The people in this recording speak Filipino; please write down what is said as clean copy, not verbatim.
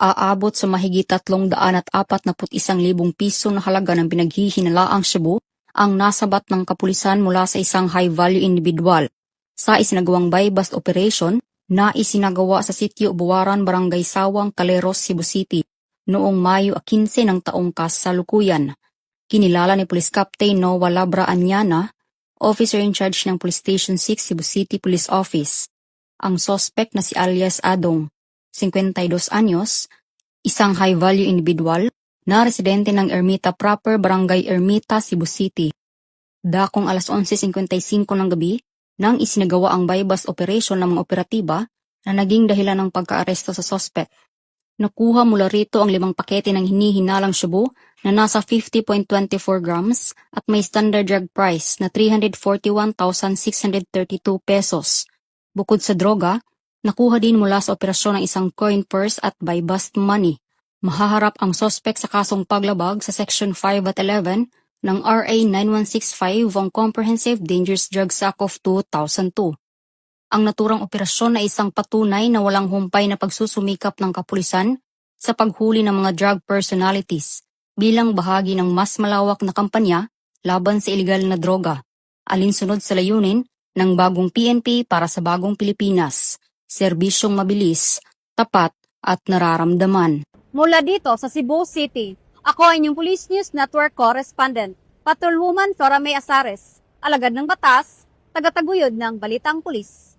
aabot sa mahigit 341,000 piso na halaga ng pinaghihinalaang shabu ang nasabat ng kapulisan mula sa isang high-value individual sa isinagawang buy-bust operation na isinagawa sa sitio Buwaran, Barangay Sawang, Caleros, Cebu City noong Mayo 15 ng taong kasalukuyan. Kinilala ni Police Captain Noah Labra Anyana, officer in charge ng Police Station 6 Cebu City Police Office, ang suspect na si alias Adong, 52 anyos, isang high-value individual na residente ng Ermita Proper, Barangay Ermita, Cebu City. Dakong alas 11:55 ng gabi nang isinagawa ang buy-bust operation ng mga operatiba na naging dahilan ng pagkaaresto sa suspect. Nakuha mula rito ang 5 pakete ng hinihinalang shabu na nasa 50.24 grams at may standard drug price na 341,632 pesos. Bukod sa droga, nakuha din mula sa operasyon ng isang coin purse at buy-bust money. Mahaharap ang suspect sa kasong paglabag sa Section 5 at 11 ng RA 9165 ang Comprehensive Dangerous Drugs Act of 2002. Ang naturang operasyon ay isang patunay na walang humpay na pagsusumikap ng kapulisan sa paghuli ng mga drug personalities bilang bahagi ng mas malawak na kampanya laban sa ilegal na droga, alinsunod sa layunin ng bagong PNP para sa bagong Pilipinas, serbisyong mabilis, tapat at nararamdaman. Mula dito sa Cebu City, ako ay inyong Police News Network Correspondent, Patrolwoman Flora May Asares, alagad ng batas, tagataguyod ng Balitang Pulis.